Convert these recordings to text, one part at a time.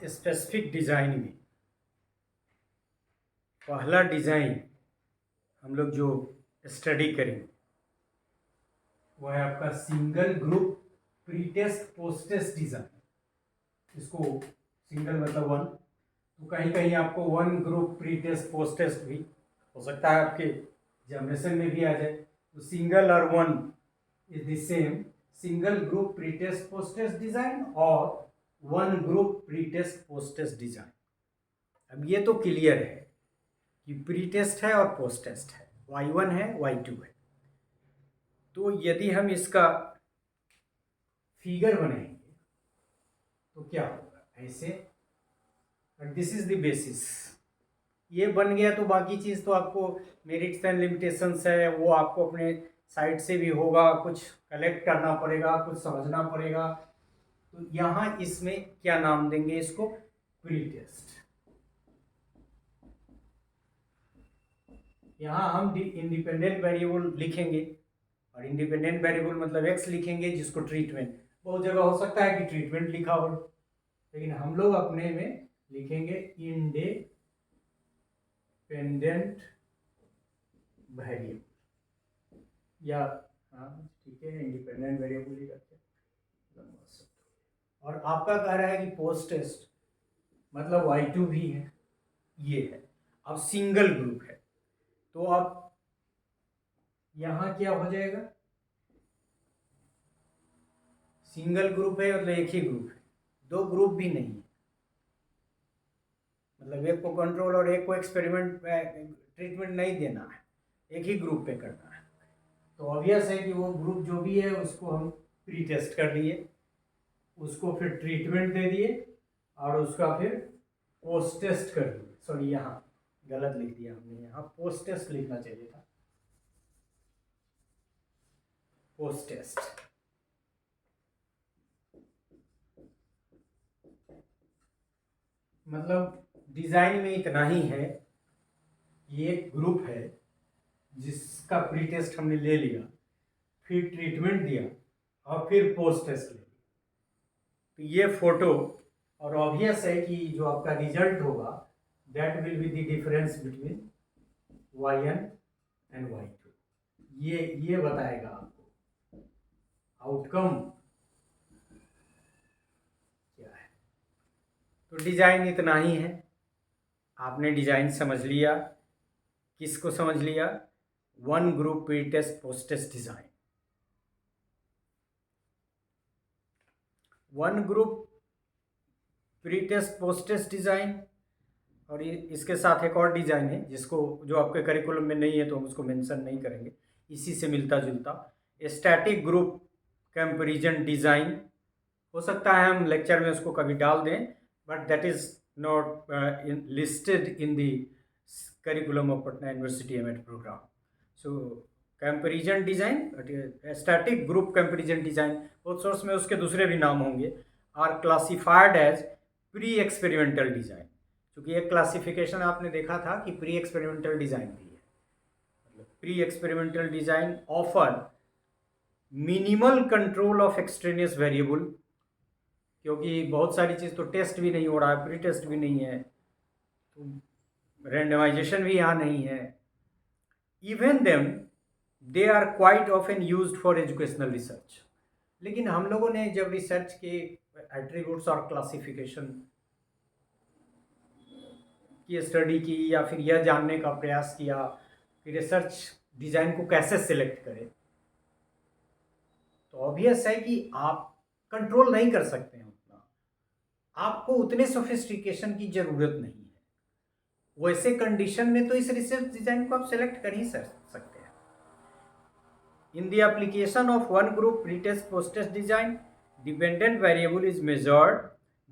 Specific design में पहला design हम लोग जो स्टडी करेंगे वो है आपका single group pre test post test design. इसको सिंगल मतलब वन, तो कहीं कहीं आपको one group pre test post test भी हो सकता है आपके एग्जामिनेशन में भी आ जाए। तो सिंगल और one is the same, single group pre test post test design और one group pre test post test design. अब ये तो क्लियर है कि प्री टेस्ट है और पोस्ट टेस्ट है, Y1 है Y2 है। तो यदि हम इसका फिगर बनाएंगे तो क्या होगा, ऐसे, दिस इज द बेसिस। ये बन गया तो बाकी चीज़ तो आपको मेरिट्स एंड लिमिटेशंस है वो आपको अपने साइड से भी होगा, कुछ कलेक्ट करना पड़ेगा, कुछ समझना पड़ेगा। तो यहाँ इसमें क्या नाम देंगे, इसको प्री टेस्ट। यहाँ हम इंडिपेंडेंट वेरिएबल लिखेंगे और इंडिपेंडेंट वेरिएबल मतलब एक्स लिखेंगे जिसको ट्रीटमेंट, बहुत जगह हो सकता है कि ट्रीटमेंट लिखा हो, लेकिन हम लोग अपने में लिखेंगे इंडिपेंडेंट वेरिएबल, या हाँ ठीक है इंडिपेंडेंट वेरिएबल ही करते हैं। और आपका कह रहा है कि पोस्ट टेस्ट मतलब Y2 भी है, ये है। अब सिंगल ग्रुप है तो अब यहाँ क्या हो जाएगा, सिंगल ग्रुप है मतलब एक ही ग्रुप है, दो ग्रुप भी नहीं है, मतलब एक को कंट्रोल और एक को एक्सपेरिमेंट ट्रीटमेंट नहीं देना है, एक ही ग्रुप पे करना है। तो ऑब्वियस है कि वो ग्रुप जो भी है उसको हम प्री टेस्ट कर लिए, उसको फिर ट्रीटमेंट दे दिए और उसका फिर पोस्ट टेस्ट कर दिए। सॉरी यहाँ गलत लिख दिया हमने, यहाँ पोस्ट टेस्ट लिखना चाहिए था, पोस्ट टेस्ट। मतलब डिजाइन में इतना ही है, ये एक ग्रुप है जिसका प्री टेस्ट हमने ले लिया, फिर ट्रीटमेंट दिया और फिर पोस्ट टेस्ट ले लिया। तो ये फोटो, और ऑब्वियस है कि जो आपका रिजल्ट होगा that will be the difference between Y1 and Y2। ये बताएगा आपको आउटकम क्या है। तो डिजाइन इतना ही है, आपने डिजाइन समझ लिया। किसको समझ लिया, one group pre test post test design. One group pre test post test design, और इसके साथ एक और डिजाइन है जिसको जो आपके करिकुलम में नहीं है तो हम उसको मेंशन नहीं करेंगे, इसी से मिलता जुलता स्टैटिक ग्रुप कंपैरिजन डिजाइन। हो सकता है हम लेक्चर में उसको कभी डाल दें, but that is not listed in the curriculum of Patna university MEd programme. So comparison design, static group comparison design, बहुत सोर्स में उसके दूसरे भी नाम होंगे, are classified as pre experimental design. क्योंकि एक क्लासिफिकेशन आपने देखा था कि प्री एक्सपेरिमेंटल डिजाइन भी है, मतलब pre experimental design offer minimal control of extraneous variable, क्योंकि बहुत सारी चीज़ तो टेस्ट भी नहीं हो रहा है, प्री टेस्ट भी नहीं है, तो रैंडमाइजेशन भी यहाँ नहीं है। Even them they are quite often used for educational research. लेकिन हम लोगों ने जब रिसर्च के एट्रीब्यूट्स और क्लासिफिकेशन की स्टडी की या फिर यह जानने का प्रयास किया कि रिसर्च डिज़ाइन को कैसे सिलेक्ट करें, तो ऑब्वियस है कि आप कंट्रोल नहीं कर सकते हैं उतना, आपको उतने सोफिस्टिकेशन की ज़रूरत नहीं है। वैसे कंडीशन में तो इस रिसर्च डिज़ाइन को आप सिलेक्ट कर ही सकते हैं। In the application of one group pre test post test design, dependent variable is measured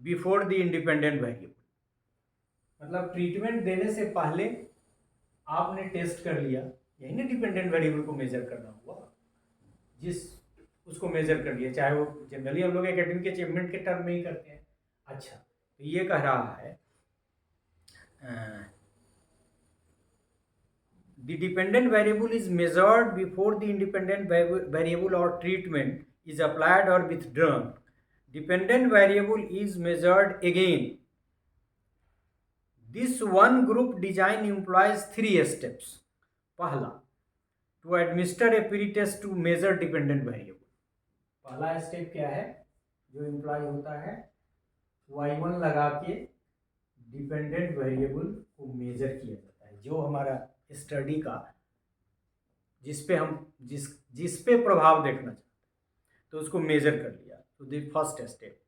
before the independent variable. मतलब ट्रीटमेंट देने से पहले आपने टेस्ट कर लिया, यही ना डिपेंडेंट वेरिएबल को मेजर करना हुआ, जिस उसको मेजर कर लिया, चाहे वो जनरली हम लोग एकेडमिक अचीवमेंट के टर्म में ही करते हैं। अच्छा, तो ये कह रहा है the dependent variable is measured before the independent variable और treatment is applied or withdrawn. Dependent variable is measured again this one group design employs 3 steps. पहला, to administer a pre test to measure dependent variable. पहला step क्या है जो employee होता है, y1 लगा के डिपेंडेंट वेरिएबल को मेजर किया जाता है। जो हमारा स्टडी का जिस पे प्रभाव देखना चाहते हैं तो उसको मेजर कर लिया, तो the first step.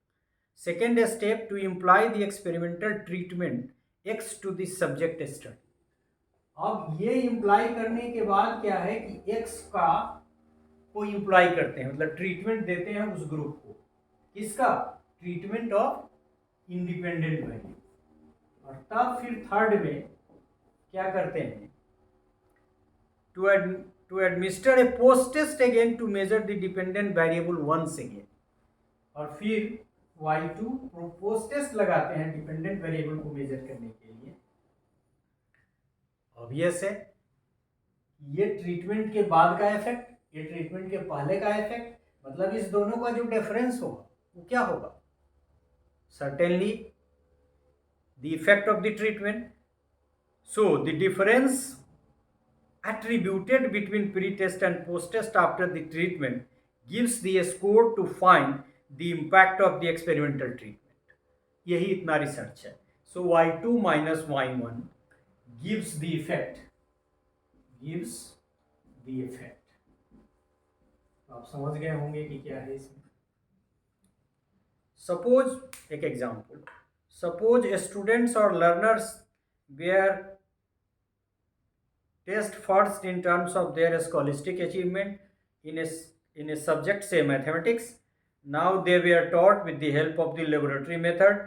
Second step, to employ the experimental treatment X to the subject study. अब ये इम्प्लाई करने के बाद क्या है कि एक्स का को इम्प्लाई करते हैं, मतलब ट्रीटमेंट देते हैं उस ग्रुप को। किसका? Treatment of independent variable. और तब फिर थर्ड में क्या करते हैं, to administer a post test again to measure the dependent variable once again. और फिर y2 पोस्ट टेस्ट लगाते हैं डिपेंडेंट वेरिएबल को मेजर करने के लिए। ऑब्वियस है ये ट्रीटमेंट के बाद का इफेक्ट, ये ट्रीटमेंट के पहले का इफेक्ट, मतलब इस दोनों का जो डिफरेंस होगा वो क्या होगा? Certainly the effect of the treatment. So the difference attributed between pre-test and post-test after the treatment gives the score to find the impact of the experimental treatment. यही इतना रिसर्च है। So y2 minus y1 gives the effect, आप समझ गए होंगे कि क्या है इसमें। सपोज एक एग्जाम्पल, सपोज स्टूडेंट्स और learners were test first in terms of their scholastic achievement in a subject, say mathematics. Now they were taught with the help of the laboratory method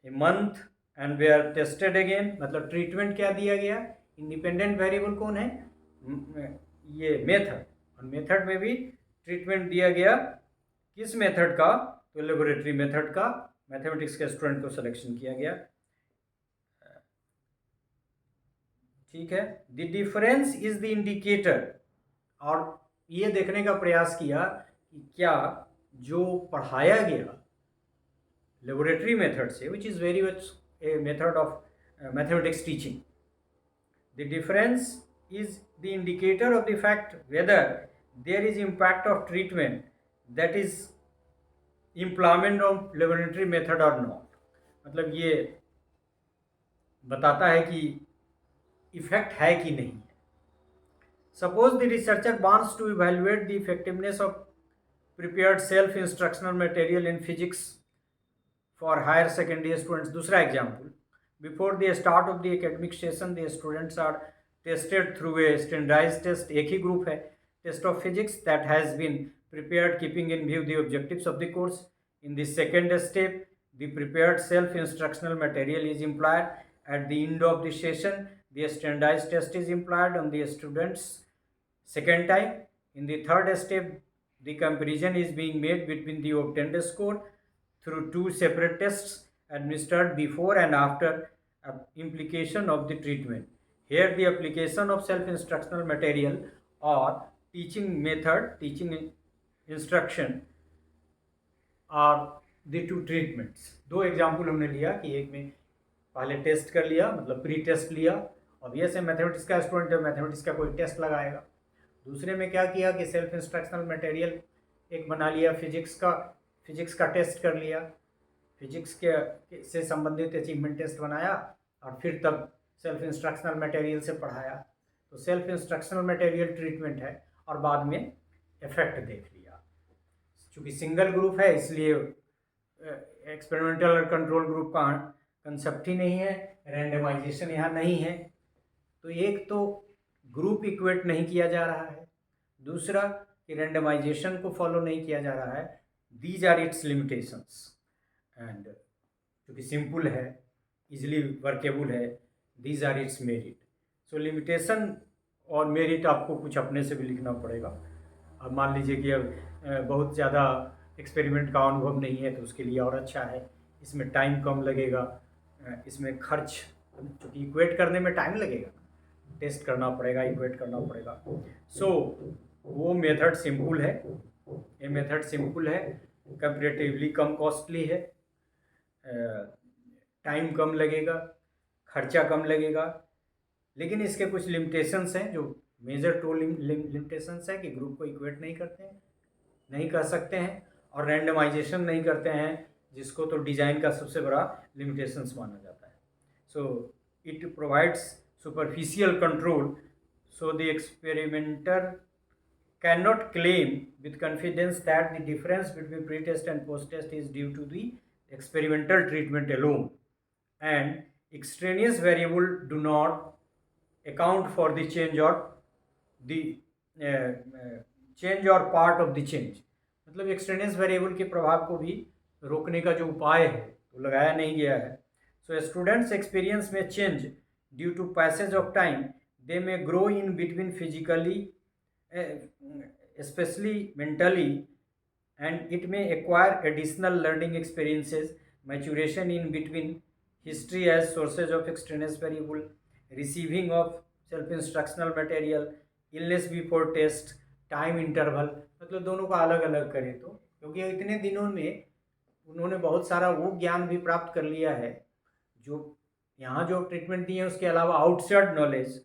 a month and were tested again। मतलब treatment क्या दिया गया? Independent variable कौन है? ये method. और method में भी ट्रीटमेंट दिया गया किस मेथड का? तो लेबोरेटरी मेथड का। मैथमेटिक्स के स्टूडेंट को सिलेक्शन किया गया, ठीक है। The difference is the indicator. और ये देखने का प्रयास किया कि क्या जो पढ़ाया गया लेबोरेटरी मेथड से, which is very much a method of mathematics teaching, the difference is the indicator of the fact whether there is impact of treatment that is employment of laboratory method और not. मतलब ये बताता है कि effect है कि नहीं है। Suppose the researcher wants to evaluate the effectiveness of prepared self instructional material in physics for higher secondary students. दूसरा example, before the start of the academic session the students are tested through a standardised test. एक ही group है, test of physics that has been prepared keeping in view the objectives of the course. In the second step the prepared self instructional material is employed at the end of the session. The standardized test is implied on the students second time. In the third step, the comparison is being made between the obtained score through 2 separate tests administered before and after implication of the treatment. Here the application of self-instructional material or teaching method, teaching instruction are the 2 treatments. 2 example हमने लिया कि एक में पहले test कर लिया, मतलब pre test लिया। ऑब्वियस है मैथमेटिक्स का स्टूडेंट है, मैथमेटिक्स का कोई टेस्ट लगाएगा। दूसरे में क्या किया कि सेल्फ इंस्ट्रक्शनल मटेरियल एक बना लिया, फिजिक्स का टेस्ट कर लिया, फिजिक्स के से संबंधित अचीवमेंट टेस्ट बनाया और फिर तब सेल्फ इंस्ट्रक्शनल मटेरियल से पढ़ाया। तो सेल्फ इंस्ट्रक्शनल मटेरियल ट्रीटमेंट है और बाद में इफेक्ट देख लिया। चूँकि सिंगल ग्रुप है इसलिए एक्सपेरिमेंटल और कंट्रोल ग्रुप का कंसेप्ट ही नहीं है, रैंडमाइजेशन यहाँ नहीं है। तो एक तो ग्रुप इक्वेट नहीं किया जा रहा है, दूसरा कि रैंडमाइजेशन को फॉलो नहीं किया जा रहा है। These are its limitations. And क्योंकि सिंपल है, इजीली वर्केबल है, these are its merit. So limitation और मेरिट आपको कुछ अपने से भी लिखना पड़ेगा। अब मान लीजिए कि अब बहुत ज़्यादा एक्सपेरिमेंट का अनुभव नहीं है तो उसके लिए और अच्छा है, इसमें टाइम कम लगेगा, इसमें खर्च, क्योंकि इक्वेट करने में टाइम लगेगा, टेस्ट करना पड़ेगा, इक्वेट करना पड़ेगा। सो वो मेथड सिंपल है, ये मेथड सिंपल है, कंपैरेटिवली कम कॉस्टली है, टाइम कम लगेगा, खर्चा कम लगेगा, लेकिन इसके कुछ लिमिटेशंस हैं, जो मेजर टू लिमिटेशंस हैं कि ग्रुप को इक्वेट नहीं करते हैं, नहीं कर सकते हैं, और रैंडमाइजेशन नहीं करते हैं, जिसको तो डिज़ाइन का सबसे बड़ा लिमिटेशंस माना जाता है. So it provides superficial control, so the experimenter cannot claim with confidence that the difference between pre-test and post-test is due to the experimental treatment alone, and extraneous variable do not account for the change or the change or part of the change. मतलब extraneous variable के प्रभाव को भी रोकने का जो उपाय है वो लगाया नहीं गया है. सो स्टूडेंट्स एक्सपीरियंस में change due to passage of time, they may grow in between physically, especially mentally, and it may acquire additional learning experiences, maturation in between, history as sources of extraneous variable, receiving of self-instructional material, illness before test, time interval. मतलब दोनों का अलग अलग करें तो, क्योंकि इतने दिनों में उन्होंने बहुत सारा वो ज्ञान भी प्राप्त कर लिया है जो यहाँ जो ट्रीटमेंट दिए हैं उसके अलावा आउटसाइड नॉलेज,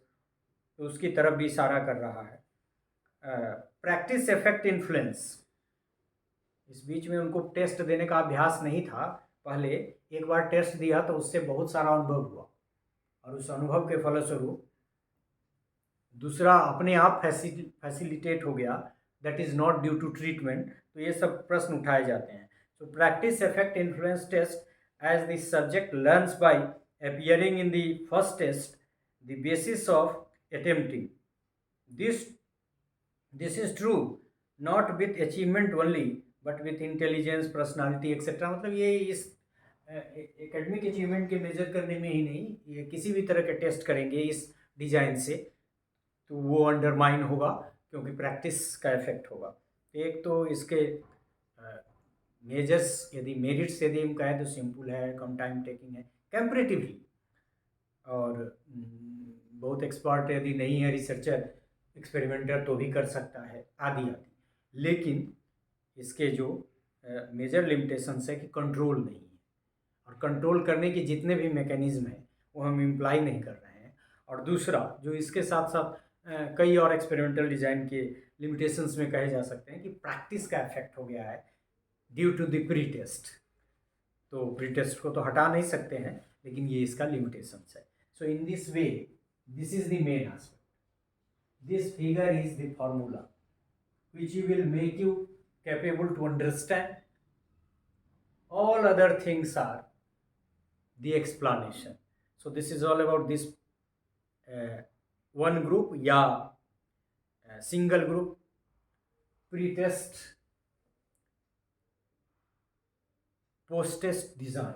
तो उसकी तरफ भी इशारा कर रहा है. प्रैक्टिस इफेक्ट इन्फ्लुएंस, इस बीच में उनको टेस्ट देने का अभ्यास नहीं था पहले, एक बार टेस्ट दिया तो उससे बहुत सारा अनुभव हुआ, और उस अनुभव के फलस्वरूप दूसरा अपने आप फैसिलिटेट हो गया, that is not due to treatment. तो ये सब प्रश्न उठाए जाते हैं. So practice effect influence test as the subject learns by appearing in the first test, the basis of attempting. This is true not with achievement only but with intelligence, personality etc. मतलब ये इस academic achievement के major करने में ही नहीं, ये किसी भी तरह के टेस्ट करेंगे इस डिज़ाइन से तो वो अंडरमाइन होगा, क्योंकि प्रैक्टिस का इफेक्ट होगा. एक तो इसके मेजर्स, यदि मेरिट्स यदि हम कहें तो सिंपल है, कम टाइम टेकिंग है कंपैरेटिवली, और बहुत एक्सपर्ट यदि नहीं है रिसर्चर एक्सपेरिमेंटर तो भी कर सकता है, आदि आदि. लेकिन इसके जो मेजर लिमिटेशंस है कि कंट्रोल नहीं है, और कंट्रोल करने के जितने भी मैकेनिज्म हैं वो हम इम्प्लाई नहीं कर रहे हैं. और दूसरा जो इसके साथ साथ कई और एक्सपेरिमेंटल डिज़ाइन के लिमिटेशंस में कहे जा सकते हैं कि प्रैक्टिस का इफेक्ट हो गया है due to the pre test. तो प्री टेस्ट को तो हटा नहीं सकते हैं, लेकिन ये इसका लिमिटेशंस है. So in this way, this is the main aspect. This figure is the formula which will make you capable to understand. All other things are the explanation. So this is all about this one group या single group pre-test post-test design.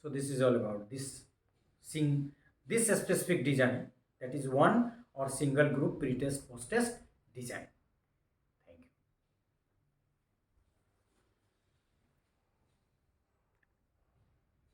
So this is all about this specific design, that is one or single group pre-test post-test design.